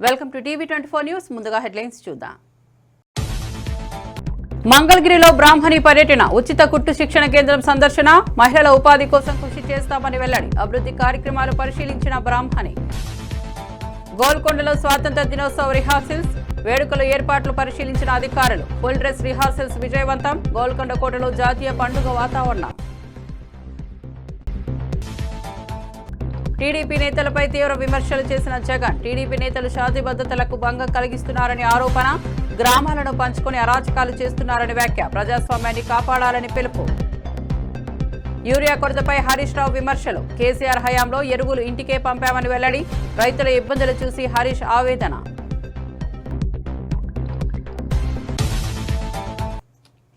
Welcome to టీవీ24 news. ముందుగా headlines చూద్దాం. మంగళగిరిలో బ్రాహ్మణి పర్యటన, ఉచిత కుట్టు శిక్షణ కేంద్రం సందర్శన, మహిళల ఉపాధి కోసం కృషి చేస్తామని వెల్లడి. అభివృద్ధి కార్యక్రమాలు పరిశీలించిన బ్రాహ్మణి. గోల్కొండలో స్వాతంత్ర దినోత్సవ రిహార్సల్స్, వేడుకల ఏర్పాట్లు పరిశీలించిన అధికారులు. ఫుల్ డ్రెస్ రిహార్సల్స్ విజయవంతం. గోల్కొండ కోటలో జాతీయ పండుగ వాతావరణం. టీడీపీ నేతలపై తీవ్ర విమర్శలు చేసిన జగన్. టీడీపీ నేతలు శాంతి భద్రతలకు భంగం కలిగిస్తున్నారని ఆరోపణ. గ్రామాలను పంచుకొని అరాచకాలు చేస్తున్నారని వ్యాఖ్య. ప్రజాస్వామ్యాన్ని కాపాడాలని పిలుపు. యూరియా కొరతపై హరీష్ రావు విమర్శలు. కేసీఆర్ హయాంలో ఎరువులు ఇంటికే పంపామని వెల్లడి. రైతుల ఇబ్బందులు చూసి హరీష్ ఆవేదన.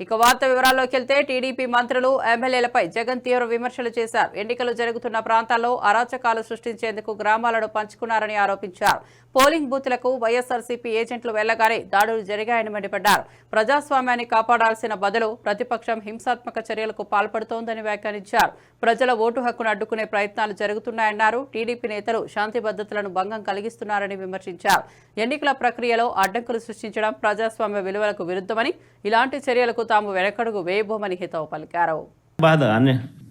ఇక వార్త వివరాల్లోకి వెళ్తే టీడీపీ మంత్రులు, ఎమ్మెల్యేలపై జగన్ తీవ్ర విమర్శలు చేశారు. ఎన్నికలు జరుగుతున్న ప్రాంతాల్లో అరాచకాలు సృష్టించేందుకు గ్రామాలను పంచుకున్నారని ఆరోపించారు. పోలింగ్ బూత్లకు వైఎస్ఆర్సీపీ ఏజెంట్లు వెళ్లగానే దాడులు జరిగాయని మండిపడ్డారు. ప్రజాస్వామ్యాన్ని కాపాడాల్సిన బదులు ప్రతిపక్షం హింసాత్మక చర్యలకు పాల్పడుతోందని వ్యాఖ్యానించారు. ప్రజల ఓటు హక్కును అడ్డుకునే ప్రయత్నాలు జరుగుతున్నాయన్నారు. టీడీపీ నేతలు శాంతి భద్రతలను భంగం కలిగిస్తున్నారని విమర్శించారు. ఎన్నికల ప్రక్రియలో అడ్డంకులు సృష్టించడం ప్రజాస్వామ్య విలువలకు విరుద్ధమని, ఇలాంటి చర్యలకు తాము వెనకడుగు వేయబోమని హితవు పలికారు. బాధ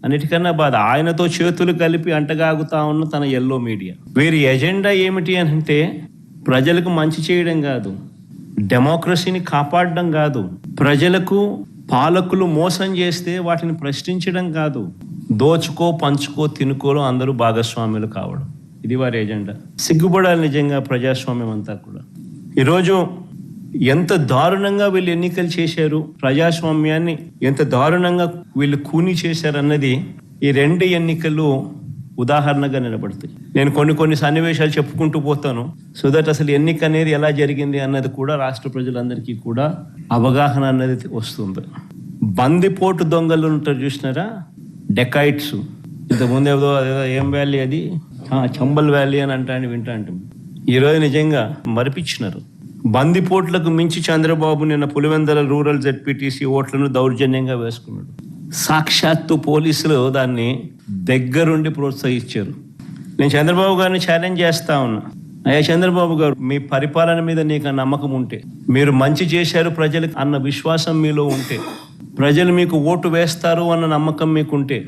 అన్నిటికన్నా బాధ ఆయనతో చేతులు కలిపి అంటగాగుతా ఉన్న తన ఎల్లో మీడియా. వీరి ఎజెండా ఏమిటి అని అంటే ప్రజలకు మంచి చేయడం కాదు, డెమోక్రసీని కాపాడడం కాదు, ప్రజలకు పాలకులు మోసం చేస్తే వాటిని ప్రశ్నించడం కాదు, దోచుకో పంచుకో తినుకోలో అందరూ భాగస్వాములు కావడం. ఇది వారి ఎజెండా. సిగ్గుపడాలి నిజంగా ప్రజాస్వామ్యం అంతా కూడా. ఈరోజు ఎంత దారుణంగా వీళ్ళు ఎన్నికలు చేశారు, ప్రజాస్వామ్యాన్ని ఎంత దారుణంగా వీళ్ళు కూని చేశారన్నది ఈ రెండు ఎన్నికలు ఉదాహరణగా నిలబడతాయి. నేను కొన్ని సన్నివేశాలు చెప్పుకుంటూ పోతాను, సో దట్ అసలు ఎన్నిక అనేది ఎలా జరిగింది అన్నది కూడా రాష్ట్ర ప్రజలందరికీ కూడా అవగాహన అన్నది వస్తుంది. బందిపోటు దొంగలు ఉంటారు చూసినారా, డెకాయిట్స్. ఇంతకుముందు ఏదో ఏం వ్యాలీ అది, చంబల్ వ్యాలీ అని వింటాంటాం. ఈరోజు నిజంగా మరిపించినారు. బందిపోట్లకు మించి చంద్రబాబు నిన్న పులివెందుల రూరల్ జెడ్పీటీసీ ఓట్లను దౌర్జన్యంగా వేసుకున్నాడు. సాక్షాత్తు పోలీసులు దాన్ని దగ్గరుండి ప్రోత్సహించారు. నేను చంద్రబాబు గారిని ఛాలెంజ్ చేస్తా ఉన్నా, అయ్యా చంద్రబాబు గారు, మీ పరిపాలన మీద నీకు నమ్మకం ఉంటే, మీరు మంచి చేశారు ప్రజలకు అన్న విశ్వాసం మీలో ఉంటే, ప్రజలు మీకు ఓటు వేస్తారు అన్న నమ్మకం మీకుంటే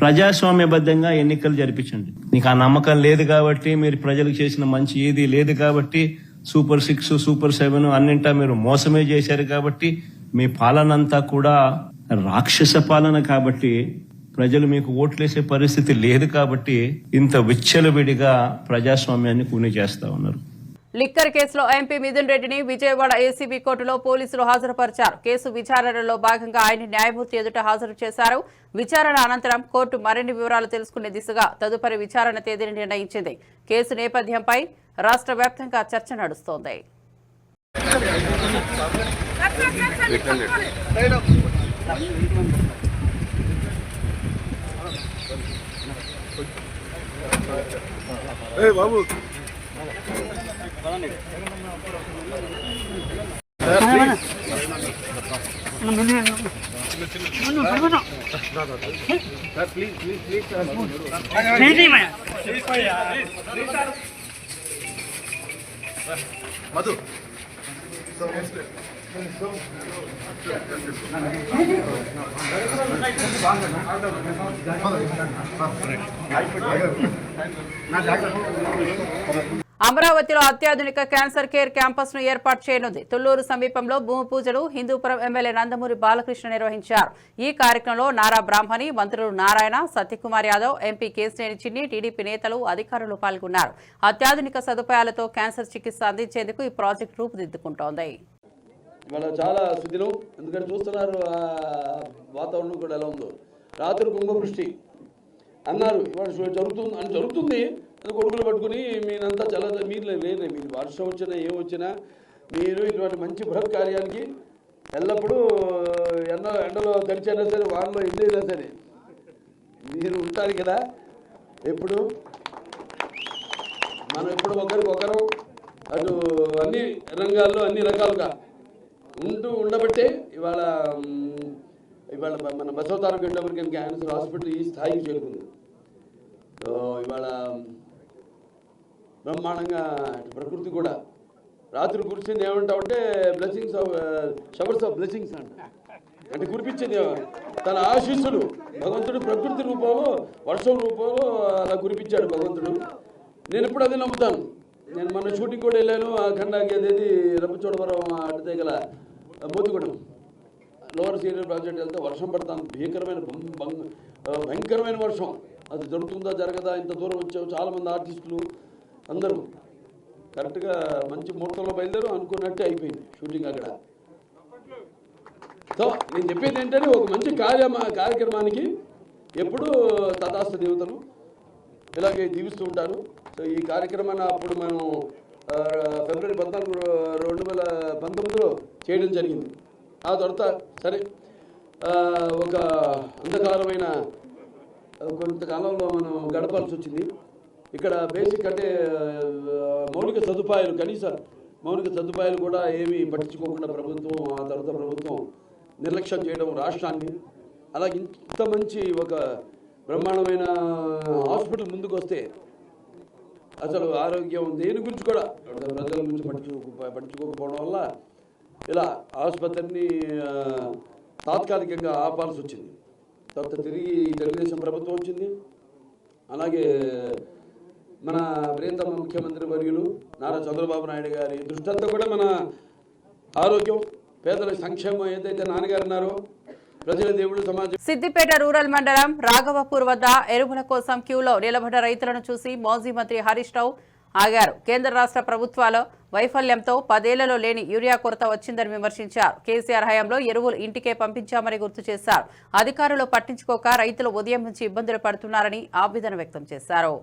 ప్రజాస్వామ్యబద్ధంగా ఎన్నికలు జరిపించండి. నీకు ఆ నమ్మకం లేదు కాబట్టి, మీరు ప్రజలకు చేసిన మంచి ఏది లేదు కాబట్టి, సూపర్ 6 సూపర్ 7 అన్నింటా మీరు మోసమే చేశారు కాబట్టి, మీ పాలన అంతా కూడా రాక్షస పాలన కాబట్టి, ప్రజలు మీకు ఓట్లేసే పరిస్థితి లేదు కాబట్టి ఇంత విచ్చలవిడిగా ప్రజాస్వామ్యాన్ని కూని చేస్తా ఉన్నారు. లిక్కర్ కేసులో ఎంపీ మిథున్ రెడ్డిని విజయవాడ ఏసీబీ కోర్టులో పోలీసులు హాజరుపరిచారు. కేసు విచారణలో భాగంగా ఆయన న్యాయమూర్తి ఎదుట హాజరు చేశారు. విచారణ అనంతరం కోర్టు మరిన్ని వివరాలు తెలుసుకునే దిశగా తదుపరి విచారణ తేదీని నిర్ణయించింది. కేసు నేపథ్యంపై రాష్ట్ర వ్యాప్తంగా చర్చ నడుస్తోంది. మధు అమరావతిలో అత్యాధునిక క్యాన్సర్ కేర్ క్యాంపస్ ను ఏర్పాటు చేయనుంది. తుళ్లూరు సమీపంలో భూమి పూజలు హిందూపురం ఎమ్మెల్యే నందమూరి బాలకృష్ణ నిర్వహించారు. ఈ కార్యక్రమంలో నారా బ్రాహ్మణి, మంత్రులు నారాయణ, సత్యకుమార్ యాదవ్, ఎంపీ కేశినేని చిన్ని, టీడీపీ నేతలు, అధికారులు పాల్గొన్నారు. అత్యాధునిక సదుపాయాలతో క్యాన్సర్ చికిత్స అందించేందుకు ఈ ప్రాజెక్టు రూపుదిద్దుకుంటోంది. చాలా సుదినం, ఎందుకంటే చూస్తున్నారు వాతావరణం కూడా ఎలా ఉందో. రాత్రి కుంభవృష్టి అన్నారు, ఇవాళ జరుగుతుంది. కొడుకులు పట్టుకుని మీరంతా చాలా మీరు లేరు, మీరు వర్షం వచ్చినా ఏం వచ్చినా మీరు ఇటువంటి మంచి బృహత్ కార్యానికి ఎల్లప్పుడూ ఎండలో తడిచైనా సరే, వానలో ఎండైనా సరే మీరు ఉంటారు కదా. ఎప్పుడు మనం ఎప్పుడు ఒకరికొకరు అటు అన్ని రంగాల్లో అన్ని రకాలుగా ఉండబట్టే ఇవాళ మన బసవతారక ఎండోమెట్రిక్ క్యాన్సర్ హాస్పిటల్ ఈ స్థాయికి చేరుకుంది. సో ఇవాళ బ్రహ్మాండంగా ప్రకృతి కూడా రాత్రి కురిసింది ఏమంటామంటే blessings of showers of blessings అంటే కురిపించింది తన ఆశీస్సులు భగవంతుడు ప్రకృతి రూపంలో వర్షం రూపంలో అలా కురిపించాడు భగవంతుడు. నేను ఎప్పుడు అదే నమ్ముతాను. నేను మొన్న షూటింగ్ కూడా వెళ్ళాను. ఆ ఖండాకి అదేది రంపచోడవరం అడితే గల మోతిగూడెం లోవర్ సీనియర్ ప్రాజెక్ట్ వెళ్తే వర్షం పడతాను, భయంకరమైన వర్షం. అది జరుగుతుందా జరగదా, ఇంత దూరం వచ్చావు, చాలామంది ఆర్టిస్టులు అందరూ కరెక్ట్గా మంచి ముహూర్తంలో బయలుదేరు అనుకున్నట్టే అయిపోయింది షూటింగ్ అక్కడ. సో నేను చెప్పేది ఏంటంటే ఒక మంచి కార్యక్రమానికి ఎప్పుడూ తథాస్థ దేవతలు ఇలాగే దీవిస్తూ ఉంటారు. సో ఈ కార్యక్రమాన్ని అప్పుడు మనం ఫిబ్రవరి 14, 2019లో చేయడం జరిగింది. ఆ తర్వాత సరే ఒక అంధకారమైన కొంతకాలంలో మనం గడపాల్సి వచ్చింది. ఇక్కడ బేసిక్ అంటే మౌలిక సదుపాయాలు, కనీస మౌలిక సదుపాయాలు కూడా ఏమీ పట్టించుకోకుండా ప్రభుత్వం, ఆ తర్వాత ప్రభుత్వం నిర్లక్ష్యం చేయడం రాష్ట్రాన్ని. అలాగే ఇంత మంచి ఒక బ్రహ్మాండమైన హాస్పిటల్ ముందుకు వస్తే అసలు ఆరోగ్యం దేని గురించి కూడా ప్రజల గురించి పట్టించుకోకపోవడం వల్ల ఇలా ఆసుపత్రిని తాత్కాలికంగా ఆపాల్సి వచ్చింది. తర్వాత తిరిగి తెలుగుదేశం ప్రభుత్వం వచ్చింది. అలాగే మన ప్రియతమ ముఖ్యమంత్రి వర్యులు నారా చంద్రబాబు నాయుడు గారి దృష్టి అంతా కూడా మన ఆరోగ్యం, పేదల సంక్షేమం ఏదైతే నాన్నగారు ఉన్నారో ప్రజల దేవుడు సమాజం. సిద్దిపేట రూరల్ మండలం రాఘవపూర్ వద్ద ఎరువుల కోసం క్యూలో నిలబడ్డ రైతులను చూసి మాజీ మంత్రి హరీష్ రావు ఆగారు. కేంద్ర రాష్ట్ర ప్రభుత్వాల వైఫల్యంతో 10 ఏళ్లలో లేని యూరియా కొరత వచ్చిందని విమర్శించారు. కేసీఆర్ హయాంలో ఎరువులు ఇంటికే పంపించామని గుర్తు చేశారు. అధికారులు పట్టించుకోక రైతులు ఉదయం నుంచి ఇబ్బందులు పడుతున్నారని ఆవేదన వ్యక్తం చేశారు.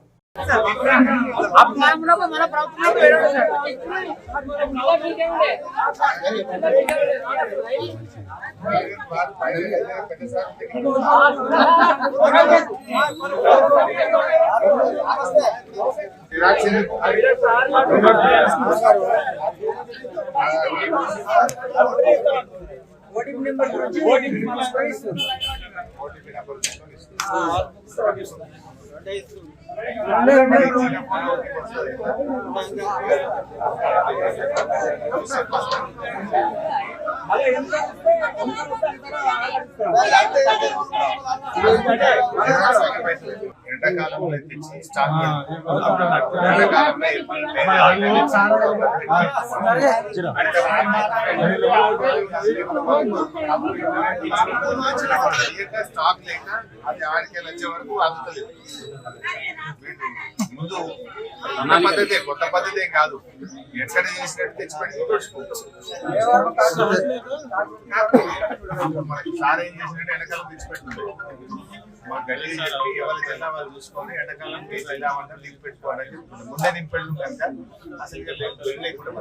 ఎండాకాలంలో తెచ్చి స్టాక్ స్టాక్ లేక అది ఆడికెళ్ళి వచ్చే వరకు అందుతుంది. ముందు పద్ధతి కొత్త పద్ధతి కాదు, ఎక్కడ చేసినట్టు తెచ్చిపెట్టి మనకి సార్ ఏం చేసినట్టు ఎండాకాలం తెచ్చిపెట్టింది. మా గల్లీ చెప్పి ఎవరి జిల్లా వాళ్ళు చూసుకొని ఎండాకాలం వెళ్దామంటే లింక్ పెట్టుకోవడానికి చెప్తుంది. ముందే నింపెళ్ళు కనుక అసలు లేకుండా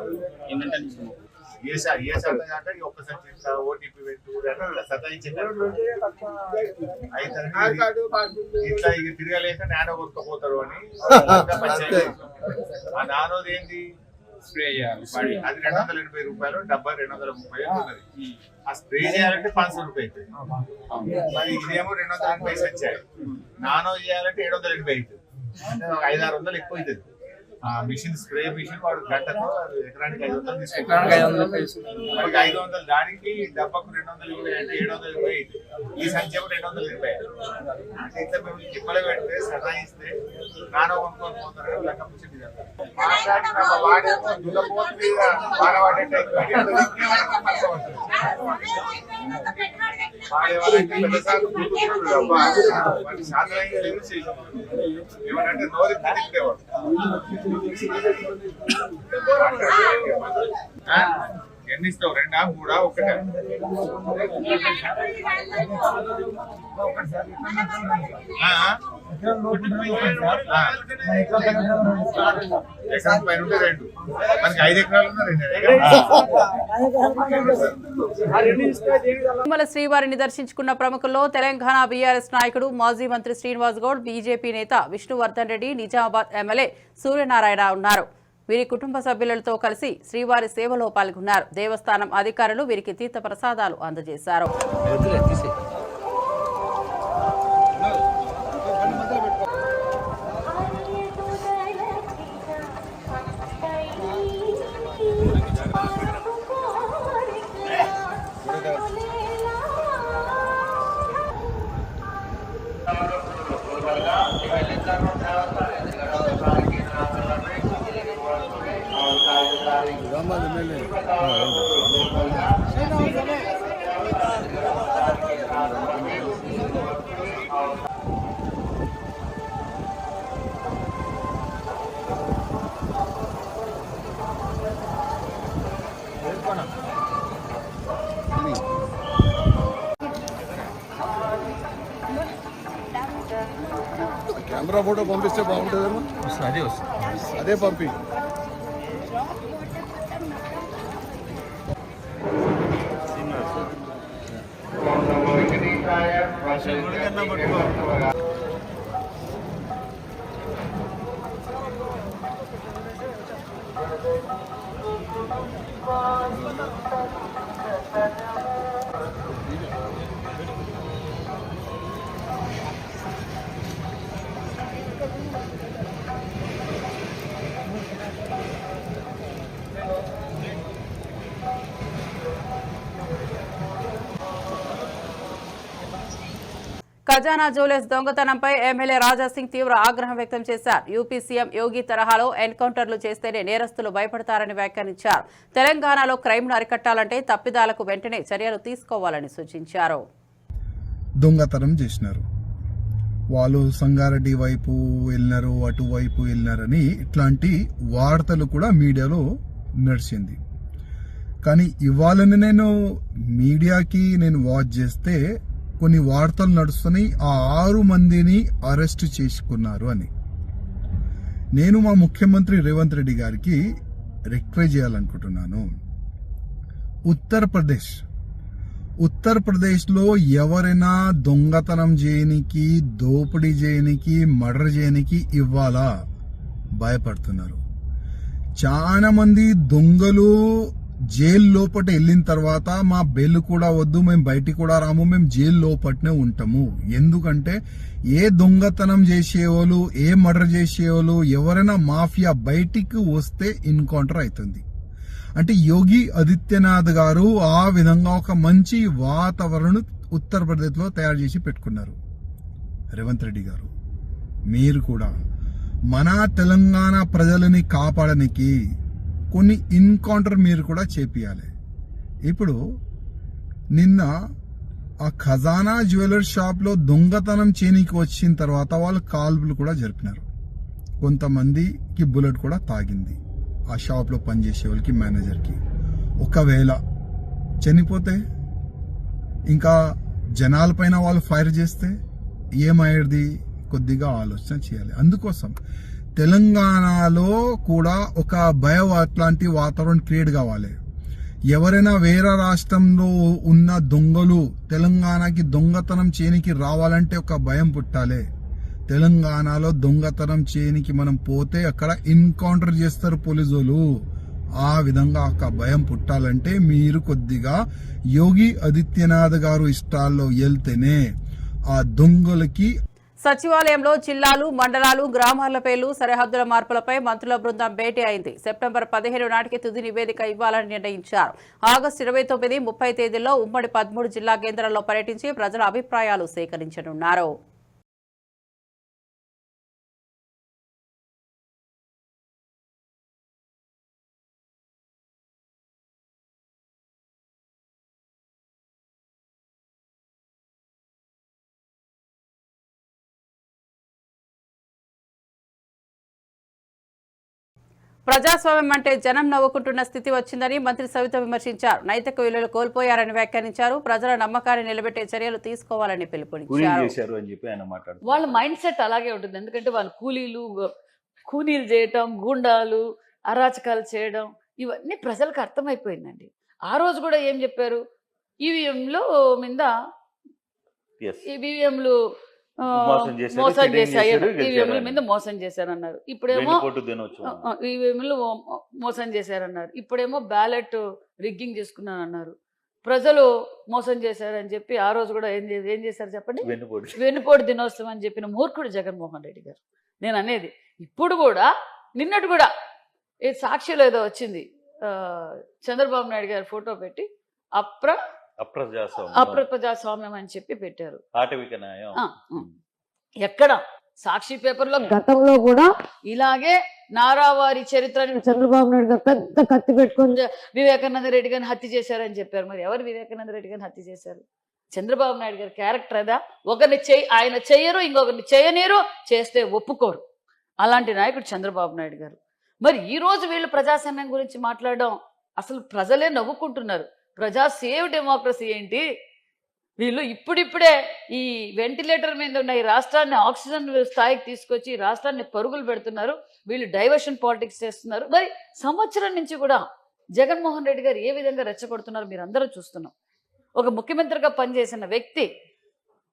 ఏ శాతం కాక ఒక్కసారి ఓటీపీ పెట్టు సతాయించారు. ఇట్లా ఇక తిరగలేక నానో కొట్టుకుపోతారు అని ఆ నానోది ఏంటి స్ప్రే చేయాలి. అది 280 రూపాయలు, డబ్బా 230 ఉన్నది. ఆ స్ప్రే చేయాలంటే 500 రూపాయలు అవుతుంది. మరి ఇదేమో 280 వచ్చాయి. నానో చేయాలంటే 780 అవుతుంది. 500-600 ఎక్కువ అవుతుంది. మిషన్ స్ప్రే మిషన్ వాడు గంటకు ఎకరానికి 500 తీసుకుంటారు. 500 దానికి డబ్బాకు 220 అంటే 720 అవుతుంది. ఈ సంఖ్య 220. అంటే ఇట్లా మేము తిప్పలు పెడితే సదాయిస్తే నానో కొనుక్కొని పోతారు. లెక్క పుచ్చింది ఏమంటే నోరు తిట్టేవాడు. ఎన్ని ఇస్తావు? 2, 3, 1? ఎకరం పైన ఉంటే 2, మనకి 5 ఎకరాలు ఉన్నా 2 తిరుమల శ్రీవారిని దర్శించుకున్న ప్రముఖుల్లో తెలంగాణ బీఆర్ఎస్ నాయకుడు మాజీ మంత్రి శ్రీనివాస్ గౌడ్, బీజేపీ నేత విష్ణువర్ధన్ రెడ్డి, నిజామాబాద్ ఎమ్మెల్యే సూర్యనారాయణ ఉన్నారు. వీరి కుటుంబ సభ్యులతో కలిసి శ్రీవారి సేవలో పాల్గొన్నారు. దేవస్థానం అధికారులు వీరికి తీర్థ ప్రసాదాలు అందజేశారు. కెమెరా ఫోటో పంపిస్తే బాగుంటుందేమో. అదే పంపి. ఖజానా జ్యువెలర్స్ దొంగతనంపై ఎమ్మెల్యే రాజాసింగ్ తీవ్ర ఆగ్రహం వ్యక్తం చేశారు. యూపీ సీఎం యోగి తరహాలో ఎన్కౌంటర్లు చేస్తేనే నేరస్తులు భయపడతారని వ్యాఖ్యానించారు. తెలంగాణలో క్రైమ్ను అరికట్టాలంటే తప్పిదాలకు వెంటనే చర్యలు తీసుకోవాలని సూచించారు. దొంగతనం చేసినారు, వాళ్ళు సంగారెడ్డి వైపు వెళ్ళినారు, అటువైపు వెళ్ళినారని ఇట్లాంటి వార్తలు కూడా మీడియాలో నడిచింది. కానీ ఇవాళని నేను మీడియాకి వాచ్ చేస్తే కొన్ని వార్తలు నడుస్తున్నాయి, ఆ 6 మందిని అరెస్ట్ చేసుకున్నారు అని. నేను మా ముఖ్యమంత్రి రేవంత్ రెడ్డి గారికి రిక్వెస్ట్ చేయాలనుకుంటున్నాను. ఉత్తరప్రదేశ్లో ఎవరైనా దొంగతనం చేయనికి, దోపిడీ చేయనికి, మర్డర్ చేయనికి ఇవ్వాలా భయపడుతున్నారు. చాలా మంది దొంగలు జైలు లోపట వెళ్ళిన తర్వాత మా బెయిల్ కూడా వద్దు, మేము బయటికి కూడా రాము, మేము జైలు లోపటనే ఉంటాము. ఎందుకంటే ఏ దొంగతనం చేసేవాళ్ళు, ఏ మర్డర్ చేసేవాళ్ళు, ఎవరైనా మాఫియా బయటికి వస్తే ఎన్కౌంటర్ అవుతుంది. అంటే యోగి ఆదిత్యనాథ్ గారు ఆ విధంగా ఒక మంచి వాతావరణం ఉత్తరప్రదేశ్లో తయారు చేసి పెట్టుకున్నారు. రేవంత్ రెడ్డి గారు, మీరు కూడా మన తెలంగాణ ప్రజలని కాపాడడానికి కొన్ని ఎన్కౌంటర్ మీరు కూడా చేపియాలి. ఇప్పుడు నిన్న ఆ ఖజానా జ్యువెలర్స్ షాప్లో దొంగతనం చేయనికి వచ్చిన తర్వాత వాళ్ళు కాల్పులు కూడా జరిపినారు. కొంతమందికి బుల్లెట్ కూడా తాగింది ఆ షాప్లో పనిచేసే వాళ్ళకి, మేనేజర్కి. ఒకవేళ చనిపోతే, ఇంకా జనాలపైన వాళ్ళు ఫైర్ చేస్తే ఏమయ్యేది? కొద్దిగా ఆలోచన చేయాలి. అందుకోసం తెలంగాణలో కూడా ఒక భయం అట్లాంటి వాతావరణం క్రియేట్ కావాలి. ఎవరైనా వేరే రాష్ట్రంలో ఉన్న దొంగలు తెలంగాణకి దొంగతనం చేయనికి రావాలంటే ఒక భయం పుట్టాలి. తెలంగాణలో దొంగతనం చేయనికి మనం పోతే అక్కడ ఎన్కౌంటర్ చేస్తారు పోలీసులు. ఆ విధంగా ఒక భయం పుట్టాలంటే మీరు కొద్దిగా యోగి ఆదిత్యనాథ్ గారు ఇష్టాల్లో వెళ్తేనే ఆ దొంగలకి. సచివాలయంలో జిల్లాలు, మండలాలు, గ్రామాల పేర్లు, సరిహద్దుల మార్పులపై మంత్రుల బృందం భేటీ అయింది. సెప్టెంబర్ 15 నాటికి తుది నివేదిక ఇవ్వాలని నిర్ణయించారు. ఆగస్టు 29, 30 తేదీల్లో ఉమ్మడి 13 జిల్లా కేంద్రాల్లో పర్యటించి ప్రజల అభిప్రాయాలు సేకరించనున్నారు. ప్రజాస్వామ్యం అంటే జనం నవ్వుకుంటున్న స్థితి వచ్చిందని మంత్రి సవిత విమర్శించారు. నైతిక విలువలు కోల్పోయారని వ్యాఖ్యానించారు. ప్రజల నమ్మకాన్ని నిలబెట్టే చర్యలు తీసుకోవాలని పిలుపునిచ్చారు. వాళ్ళ మైండ్ సెట్ అలాగే ఉంటుంది. ఎందుకంటే వాళ్ళు కూలీలు చేయటం, గూండాలు, అరాచకాలు చేయడం ఇవన్నీ ప్రజలకు అర్థమైపోయిందండి. ఆ రోజు కూడా ఏం చెప్పారు? ఈవీఎంలు మోసం చేశారు, ఈవీఎంల మీద మోసం చేశారన్నారు. ఇప్పుడేమో ఈవీఎంలు మోసం చేశారన్నారు. ఇప్పుడేమో బ్యాలెట్ రిగ్గింగ్ చేసుకున్నానన్నారు. ప్రజలు మోసం చేశారని చెప్పి ఆ రోజు కూడా ఏం చేశారు చెప్పండి? వెన్నుపోటు దినోత్సవం అని చెప్పిన మూర్ఖుడు జగన్మోహన్ రెడ్డి గారు. నేను అనేది ఇప్పుడు కూడా, నిన్నటి కూడా సాక్షిలో ఏదో వచ్చింది, చంద్రబాబు నాయుడు గారి ఫోటో పెట్టి అప్రజాస్వామ్యం అని చెప్పి పెట్టారు. ఆటవిక న్యాయం. ఎక్కడ సాక్షి పేపర్లో గతంలో కూడా ఇలాగే నారావారి చరిత్రని చంద్రబాబు నాయుడు గారు పెద్ద కత్తి పెట్టుకొని వివేకానంద రెడ్డి గారిని హత్య చేశారని చెప్పారు. మరి ఎవరు వివేకానంద రెడ్డి గారిని హత్య చేశారు? చంద్రబాబు నాయుడు గారి క్యారెక్టర్ అదా? ఒకరిని ఆయన చెయ్యరు, ఇంకొకరిని చేయనీరు, చేస్తే ఒప్పుకోరు. అలాంటి నాయకుడు చంద్రబాబు నాయుడు గారు. మరి ఈ రోజు వీళ్ళు ప్రజాస్వామ్యం గురించి మాట్లాడడం అసలు ప్రజలే నవ్వుకుంటున్నారు. ప్రజా సేవ్ డెమోక్రసీ ఏంటి? వీళ్ళు ఇప్పుడిప్పుడే ఈ వెంటిలేటర్ మీద ఉన్న ఈ రాష్ట్రాన్ని ఆక్సిజన్ స్థాయికి తీసుకొచ్చి ఈ రాష్ట్రాన్ని పరుగులు పెడుతున్నారు. వీళ్ళు డైవర్షన్ పాలిటిక్స్ చేస్తున్నారు. మరి సంవత్సరం నుంచి కూడా జగన్మోహన్ రెడ్డి గారు ఏ విధంగా రెచ్చగొడుతున్నారు మీరు అందరూ చూస్తున్నాం. ఒక ముఖ్యమంత్రిగా పనిచేసిన వ్యక్తి,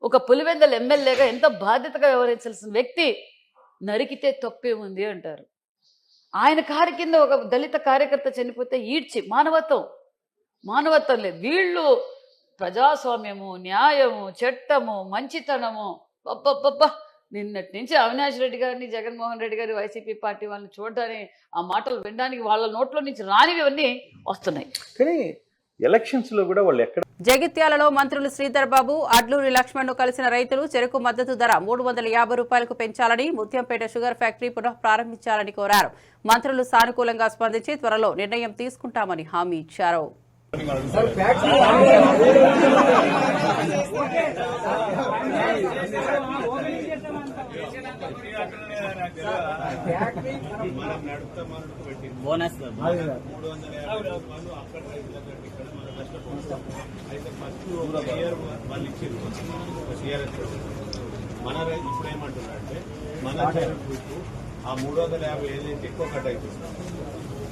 ఒక పులివెందల ఎమ్మెల్యేగా ఎంతో బాధ్యతగా వ్యవహరించాల్సిన వ్యక్తి నరికితే తప్పే ఉంది అంటారు. ఆయన కారు కింద ఒక దళిత కార్యకర్త చనిపోతే ఈడ్చి మానవత్వం లేదు. వీళ్ళు ప్రజాస్వామ్యము, న్యాయము, చట్టము, మంచితనము, నిన్నటి నుంచి అవినాష్ రెడ్డి గారిని, జగన్మోహన్ రెడ్డి గారి వైసీపీ పార్టీ వాళ్ళని చూడడానికి, ఆ మాటలు వినడానికి వాళ్ళ నోట్లో నుంచి రానివన్నీ వస్తున్నాయి. కానీ ఎలక్షన్స్ లో కూడా వాళ్ళు ఎక్కడ జగిత్యాలలో మంత్రులు శ్రీధర్ బాబు, అడ్లూరి లక్ష్మణ్ను కలిసిన రైతులు చెరకు మద్దతు ధర 350 రూపాయలకు పెంచాలని, ముత్యంపేట షుగర్ ఫ్యాక్టరీ పునః ప్రారంభించాలని కోరారు. మంత్రులు సానుకూలంగా స్పందించి త్వరలో నిర్ణయం తీసుకుంటామని హామీ ఇచ్చారు. మన ఇప్పుడు ఏమంటున్నారంటే మన ఆ 350 ఏదైతే ఎక్కువ కట్ అవుతుంది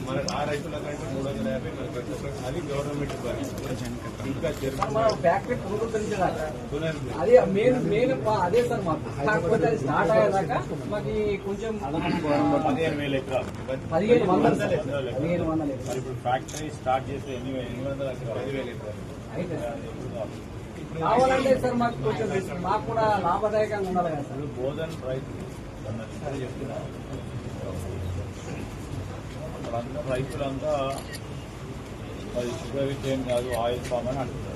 మనకు ఆ రైతుల కంటే 350 మనకు అది గవర్నమెంట్ ఇంకా ఫ్యాక్టరీ అదే సార్ మాకు కాకపోతే అది స్టార్ట్ అయ్యేదాకా మాకు కొంచెం 15,000 ఎకరాలు 1500 ఇప్పుడు ఫ్యాక్టరీ స్టార్ట్ చేస్తే 10,000 ఎకరాలు అయితే కావాలంటే సార్ మాకు కొంచెం మాకు కూడా లాభదాయకంగా ఉండాలి కదా సార్. బోధన రైతులు చెప్తున్నారు, రైతులంతా అది షుగర్ విషయం కాదు, ఆయిల్ ఫామ్ అని అంటున్నారు.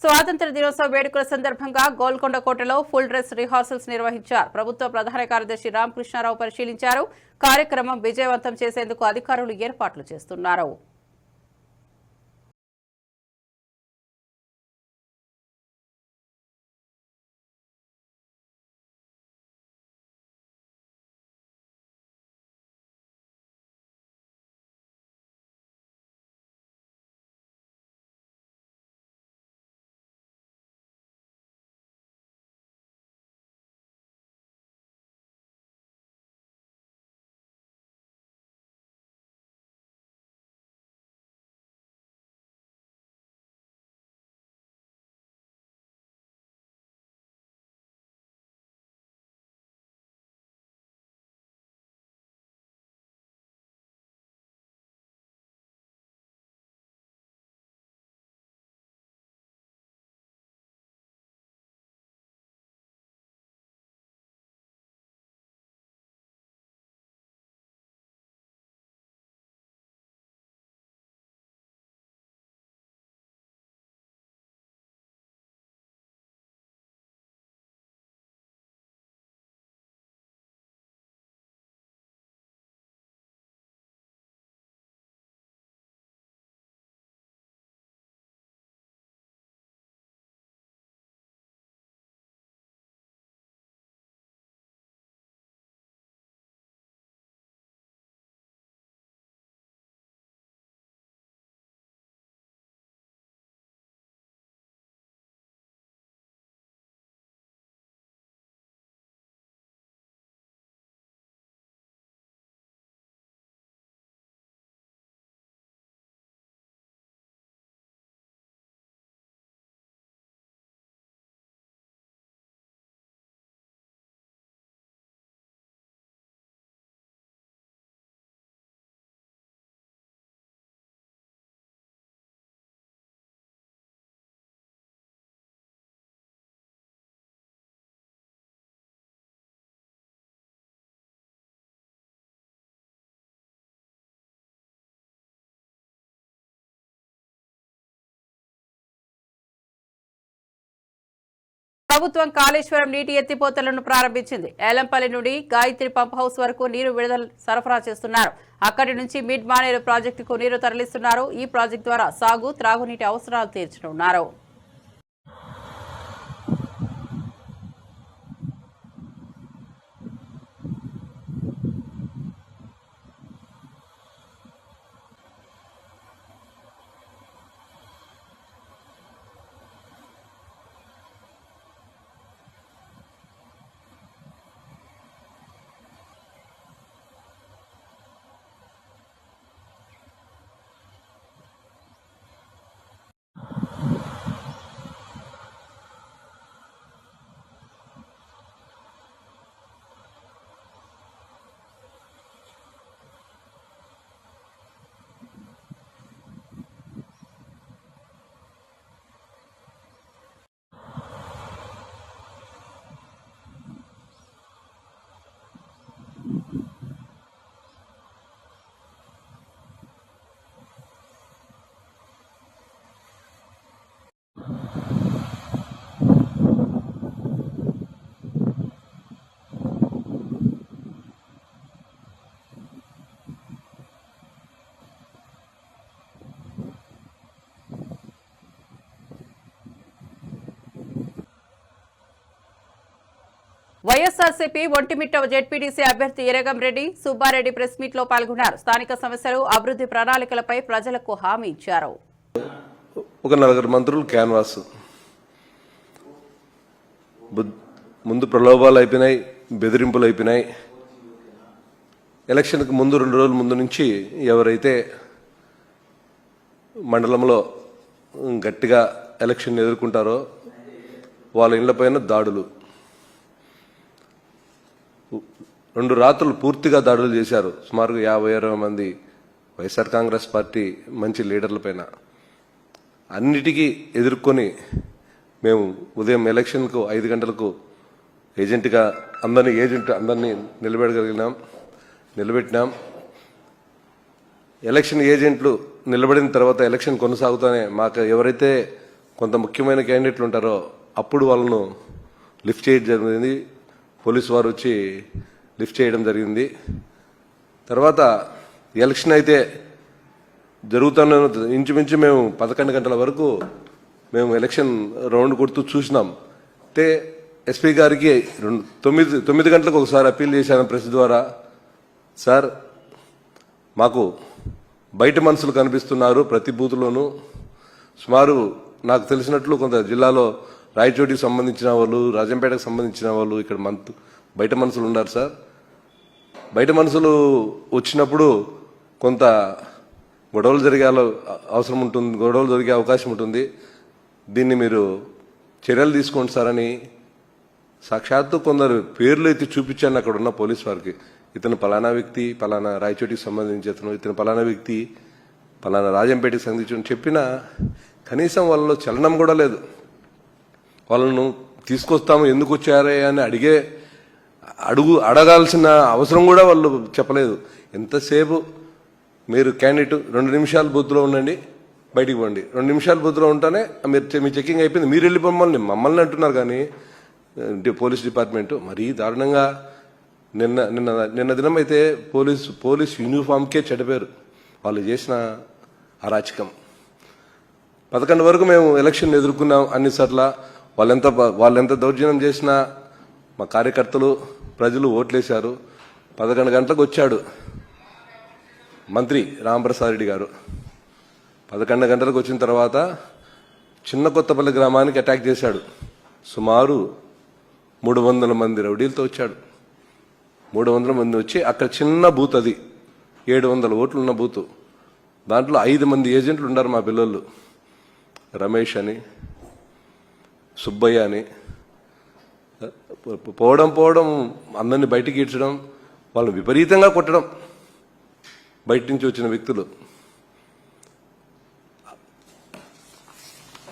స్వాతంత్ర దినోత్సవ వేడుకల సందర్భంగా గోల్కొండ కోటలో ఫుల్ డ్రెస్ రిహార్సల్స్ నిర్వహించారు. ప్రభుత్వ ప్రధాన కార్యదర్శి రామకృష్ణారావు పరిశీలించారు. కార్యక్రమం విజయవంతం చేసేందుకు అధికారులు ఏర్పాట్లు చేస్తున్నారు. ప్రభుత్వం కాళేశ్వరం నీటి ఎత్తిపోతలను ప్రారంభించింది. ఏలంపల్లి నుండి గాయత్రి పంప్ హౌస్ వరకు నీరు విడుదల సరఫరా చేస్తున్నారు. అక్కడి నుంచి మిడ్ మానేరు ప్రాజెక్టుకు నీరు తరలిస్తున్నారు. ఈ ప్రాజెక్టు ద్వారా సాగు, త్రాగునీటి అవసరాలు తీర్చనున్నారు. వైఎస్ఆర్సీపీ ఒంటిమిట్ట జెడ్పీటీసీ అభ్యర్థి ఇరగం రెడ్డి సుబ్బారెడ్డి ప్రెస్ మీట్ లో పాల్గొన్నారు. స్థానిక సమస్యలు, అభివృద్ధి ప్రణాళికలపై ప్రజలకు హామీ ఇచ్చారు. ఒక 4 మంత్రులు క్యాన్వాస్, ముందు ప్రలోభాలు అయిపోయినాయి, బెదిరింపులు అయిపోయినాయి. ఎలక్షన్కి ముందు 2 రోజుల ముందు నుంచి ఎవరైతే మండలంలో గట్టిగా ఎలక్షన్ ఎదుర్కొంటారో వాళ్ళ ఇళ్లపైన దాడులు, 2 రాత్రులు పూర్తిగా దాడులు చేశారు. సుమారుగా 50-60 మంది వైఎస్ఆర్ కాంగ్రెస్ పార్టీ మంచి లీడర్ల పైన. అన్నిటికీ ఎదుర్కొని మేము ఉదయం ఎలక్షన్కు 5 గంటలకు ఏజెంట్గా అందరినీ నిలబెట్టినాం. ఎలక్షన్ ఏజెంట్లు నిలబడిన తర్వాత ఎలక్షన్ కొనసాగుతూనే మాకు ఎవరైతే కొంత ముఖ్యమైన క్యాండిడేట్లు ఉంటారో అప్పుడు వాళ్ళను లిఫ్ట్ చేయడం జరిగింది. పోలీసు వారు వచ్చి లిఫ్ట్ చేయడం జరిగింది. తర్వాత ఎలక్షన్ అయితే జరుగుతున్న ఇంచుమించు మేము 11 గంటల వరకు మేము ఎలక్షన్ రౌండ్ కొడుతూ చూసినాం. అయితే ఎస్పీ గారికి 9 గంటలకు ఒకసారి అప్పీల్ చేశాను ప్రెస్ ద్వారా. సార్, మాకు బయట మనుషులు కనిపిస్తున్నారు ప్రతి బూత్లోనూ. సుమారు నాకు తెలిసినట్లు కొంత జిల్లాలో రాయచోటికి సంబంధించిన వాళ్ళు, రాజంపేటకు సంబంధించిన వాళ్ళు ఇక్కడ బయట మనుషులు ఉన్నారు సార్. బయట మనుషులు వచ్చినప్పుడు కొంత గొడవలు జరిగే అవకాశం ఉంటుంది. దీన్ని మీరు చర్యలు తీసుకోండి సార్ అని సాక్షాత్తు కొందరు పేర్లు ఎత్తి చూపించాను అక్కడ ఉన్న పోలీస్ వారికి. ఇతను పలానా వ్యక్తి, పలానా రాయచోటికి సంబంధించి ఇతను పలానా వ్యక్తి, పలానా రాజంపేటకి సంబంధించి చెప్పినా కనీసం వాళ్ళలో చలనం కూడా లేదు. వాళ్ళను తీసుకొస్తాము, ఎందుకు వచ్చారే అని అడగాల్సిన అవసరం కూడా వాళ్ళు చెప్పలేదు. ఎంతసేపు మీరు క్యాండిడేట్ 2 నిమిషాలు బూత్లో ఉండండి, బయటికి పోండి, 2 నిమిషాలు బూత్లో ఉంటానే మీ చెకింగ్ అయిపోయింది, మీరు వెళ్ళి మమ్మల్ని అంటున్నారు. కానీ పోలీస్ డిపార్ట్మెంటు మరీ దారుణంగా నిన్న దినం అయితే పోలీస్ యూనిఫామ్కే చెడిపోయారు వాళ్ళు చేసిన అరాచకం. 11 వరకు మేము ఎలక్షన్ ఎదుర్కొన్నాం అన్నిసార్ల. వాళ్ళెంత దౌర్జన్యం చేసినా మా కార్యకర్తలు, ప్రజలు ఓట్లేశారు. 11 గంటలకు వచ్చాడు మంత్రి రాంప్రసాద్ రెడ్డి గారు. 11 గంటలకు వచ్చిన తర్వాత చిన్న కొత్తపల్లి గ్రామానికి అటాక్ చేశాడు. సుమారు 300 మంది రౌడీలతో వచ్చాడు. 300 మంది వచ్చి అక్కడ చిన్న బూత్, అది 700 ఓట్లు ఉన్న బూత్. దాంట్లో 5 మంది ఏజెంట్లు ఉన్నారు మా పిల్లలు, రమేష్ అని, సుబ్బయ్య అని. పోవడం అందరినీ బయటికి ఈడ్చడం, వాళ్ళు విపరీతంగా కొట్టడం బయట నుంచి వచ్చిన వ్యక్తులు.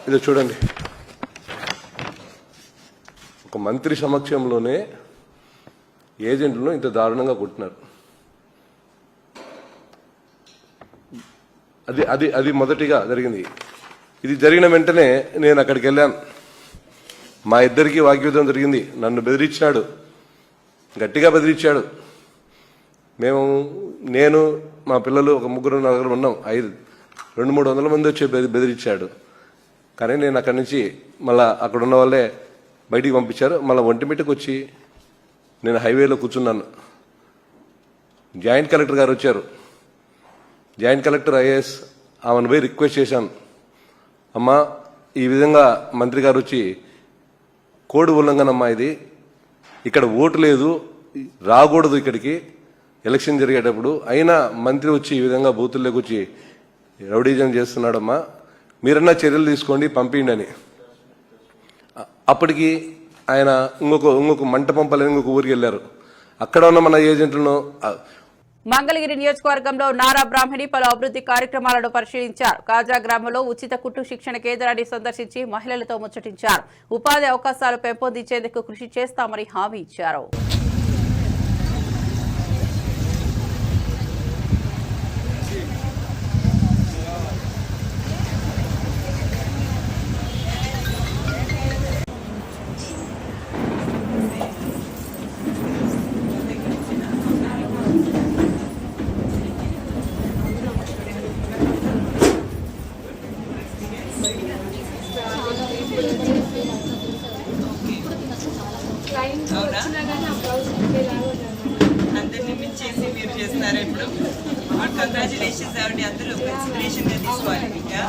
ఇది చూడండి, ఒక మంత్రి సమక్షంలోనే ఏజెంట్లను ఇంత దారుణంగా కొట్టినారు. అది మొదటిగా జరిగింది. ఇది జరిగిన వెంటనే నేను అక్కడికి వెళ్ళాను. మా ఇద్దరికి వాగ్యుద్ధం జరిగింది. నన్ను బెదిరించాడు, గట్టిగా బెదిరించాడు. నేను మా పిల్లలు ఒక 3-4 ఉన్నాం, 200-300 మంది వచ్చి బెదిరించాడు. కానీ నేను అక్కడి నుంచి మళ్ళీ అక్కడ ఉన్న వాళ్ళే బయటికి పంపించారు. మళ్ళీ ఒంటిమిట్టకు వచ్చి నేను హైవేలో కూర్చున్నాను. జాయింట్ కలెక్టర్ గారు వచ్చారు. జాయింట్ కలెక్టర్ ఐఏఎస్ ఆమెను పోయి రిక్వెస్ట్ చేశాను, అమ్మా ఈ విధంగా మంత్రి గారు వచ్చి కోడ్ ఉల్లంఘనమ్మా, ఇది ఇక్కడ ఓటు లేదు, రాకూడదు ఇక్కడికి ఎలక్షన్ జరిగేటప్పుడు, అయినా మంత్రి వచ్చి ఈ విధంగా బూతుల్లోకి వచ్చి రౌడీజం చేస్తున్నాడమ్మా, మీరన్నా చర్యలు తీసుకోండి పంపిండి అని. అప్పటికి ఆయన ఇంకొక మంట పంపలేని ఇంకొక ఊరికి వెళ్ళారు. అక్కడ ఉన్న మన ఏజెంట్లను మంగళగిరి నియోజకవర్గంలో నారా బ్రాహ్మణి పలు అభివృద్ధి కార్యక్రమాలను పరిశీలించారు. కాజా గ్రామంలో ఉచిత కుట్టు శిక్షణ కేంద్రాన్ని సందర్శించి మహిళలతో ముచ్చటించారు. ఉపాధి అవకాశాలు పెంపొందించేందుకు కృషి చేస్తామని హామీ ఇచ్చారు. అందరినీ మించేసి మీరు చేస్తున్నారు ఇప్పుడు. కంగ్రాచులేషన్స్ అండి, అందరూ ఇన్స్పిరేషన్ గా తీసుకోవాలి. ఇంకా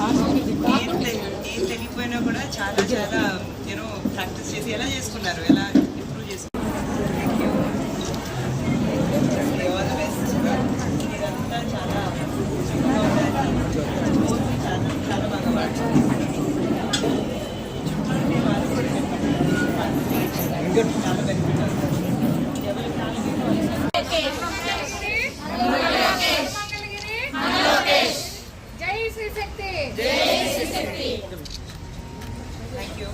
ఏం తెలియకపోయినా కూడా చాలా యూనో ప్రాక్టీస్ చేసి ఎలా చేసుకున్నారు, ఎలా ఇంప్రూవ్ చేసుకున్నారు. All the best. మీరంతా చాలా చాలా బాగా వాడుతున్నారు. చాలా బెనిఫిట్ అవుతుంది. Thank you.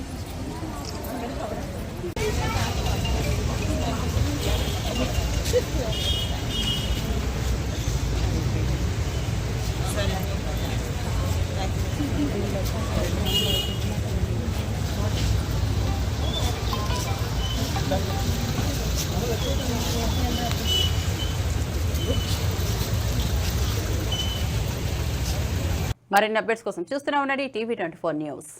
మరిన్ని అప్డేట్స్ కోసం చూస్తూనే ఉండండి TV24 న్యూస్.